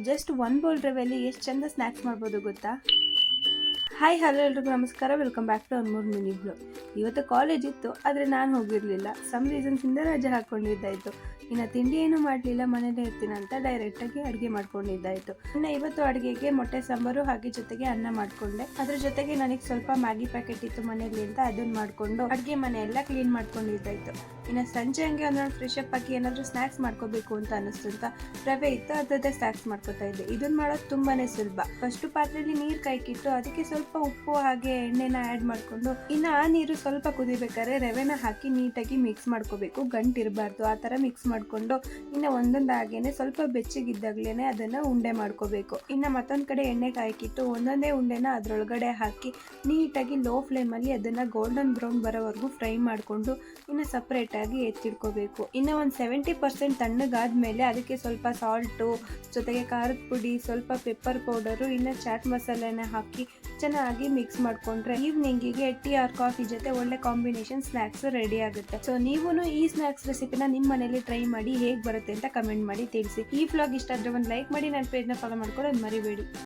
Just one bowl ರವೆಯಲ್ಲಿ ಎಷ್ಟು ಚಂದ snacks ಮಾಡ್ಬೋದು ಗೊತ್ತಾ? ಹಾಯ್ ಹಲೋ ಎಲ್ರಿಗೂ ನಮಸ್ಕಾರ, welcome back to Anmol mini blog. ಇವತ್ತು ಕಾಲೇಜ್ ಇತ್ತು, ಆದರೆ ನಾನು ಹೋಗಿರಲಿಲ್ಲ. ಸಮ್ ರೀಸನ್ಸಿಂದ ರಜೆ ಹಾಕ್ಕೊಂಡಿದ್ದಾಯಿತು. ಇನ್ನು ತಿಂಡಿ ಏನೂ ಮಾಡಲಿಲ್ಲ, ಮನೇಲೇ ಇರ್ತೀನಿ ಅಂತ ಡೈರೆಕ್ಟಾಗಿ ಅಡುಗೆ ಮಾಡ್ಕೊಂಡಿದ್ದಾಯಿತು. ಇನ್ನು ಇವತ್ತು ಅಡುಗೆಗೆ ಮೊಟ್ಟೆ ಸಾಂಬಾರು ಹಾಗೆ ಜೊತೆಗೆ ಅನ್ನ ಮಾಡಿಕೊಂಡೆ. ಅದ್ರ ಜೊತೆಗೆ ನನಗೆ ಸ್ವಲ್ಪ ಮ್ಯಾಗಿ ಪ್ಯಾಕೆಟ್ ಇತ್ತು ಮನೇಲಿ ಅಂತ ಅದನ್ನು ಮಾಡಿಕೊಂಡು ಅಡುಗೆ ಮನೆ ಎಲ್ಲ ಕ್ಲೀನ್ ಮಾಡ್ಕೊಂಡಿದ್ದಾಯಿತು. ಇನ್ನು ಸಂಜೆ ಹಂಗೆ ಒಂದೊಂದು ಫ್ರೆಶ್ ಅಪ್ ಆಗಿ ಏನಾದರೂ ಸ್ನ್ಯಾಕ್ಸ್ ಮಾಡ್ಕೋಬೇಕು ಅಂತ ಅನ್ನಿಸ್ತು ಅಂತ ರವೆ ಇತ್ತು, ಅದ್ರದ್ದೇ ಸ್ನ್ಯಾಕ್ಸ್ ಮಾಡ್ಕೋತಾ ಇದ್ದೆ. ಇದನ್ನು ಮಾಡೋದು ತುಂಬಾ ಸುಲಭ. ಫಸ್ಟು ಪಾತ್ರೆಯಲ್ಲಿ ನೀರು ಕಾಯ್ಕಿಟ್ಟು ಅದಕ್ಕೆ ಸ್ವಲ್ಪ ಉಪ್ಪು ಹಾಗೆ ಎಣ್ಣೆನ ಆ್ಯಡ್ ಮಾಡಿಕೊಂಡು ಇನ್ನು ಆ ನೀರು ಸ್ವಲ್ಪ ಕುದಿಬೇಕಾದ್ರೆ ರವೆನ ಹಾಕಿ ನೀಟಾಗಿ ಮಿಕ್ಸ್ ಮಾಡ್ಕೋಬೇಕು. ಗಂಟಿರಬಾರ್ದು, ಆ ಥರ ಮಿಕ್ಸ್ ಮಾಡಿಕೊಂಡು ಇನ್ನು ಒಂದೊಂದಾಗೇನೆ ಸ್ವಲ್ಪ ಬೆಚ್ಚಗಿದ್ದಾಗಲೇ ಅದನ್ನು ಉಂಡೆ ಮಾಡ್ಕೋಬೇಕು. ಇನ್ನು ಮತ್ತೊಂದು ಕಡೆ ಎಣ್ಣೆ ಕಾಯ್ಕಿಟ್ಟು ಒಂದೊಂದೇ ಉಂಡೆನ ಅದರೊಳಗಡೆ ಹಾಕಿ ನೀಟಾಗಿ ಲೋ ಫ್ಲೇಮಲ್ಲಿ ಅದನ್ನು ಗೋಲ್ಡನ್ ಬ್ರೌನ್ ಬರೋವರೆಗೂ ಫ್ರೈ ಮಾಡಿಕೊಂಡು ಇನ್ನು ಸಪ್ರೇಟಾಗಿ ಎತ್ತಿಡ್ಕೋಬೇಕು. ಇನ್ನು ಒಂದು 70% ತಣ್ಣಗಾದ್ಮೇಲೆ ಅದಕ್ಕೆ ಸ್ವಲ್ಪ ಸಾಲ್ಟು ಜೊತೆಗೆ ಖಾರದ ಪುಡಿ, ಸ್ವಲ್ಪ ಪೆಪ್ಪರ್ ಪೌಡರು, ಇನ್ನು ಚಾಟ್ ಮಸಾಲೆನ ಹಾಕಿ ಚೆನ್ನಾಗಿ ಮಿಕ್ಸ್ ಮಾಡಿಕೊಂಡ್ರೆ ಈವ್ನಿಂಗಿಗೆ ಟೀ ಆರ್ ಕಾಫಿ ಜೊತೆ ಒಳ್ಳೆ ಕಾಂಬಿನೇಷನ್ ಸ್ನ್ಯಾಕ್ಸ್ ರೆಡಿ ಆಗುತ್ತೆ. ಸೊ ನೀವು ಈ ಸ್ನ್ಯಾಕ್ಸ್ ರೆಸಿಪಿನ ನಿಮ್ಮ ಮನೇಲಿ ಟ್ರೈ ಮಾಡಿ ಹೇಗೆ ಬರುತ್ತೆ ಅಂತ ಕಮೆಂಟ್ ಮಾಡಿ ತಿಳಿಸಿ. ಈ ವ್ಲಾಗ್ ಇಷ್ಟ ಆದರೆ ಒಂದು ಲೈಕ್ ಮಾಡಿ, ನನ್ನ ಪೇಜ್ನ ಫಾಲೋ ಮಾಡ್ಕೊಳ್ಳೋದು ಮರಿಬೇಡಿ.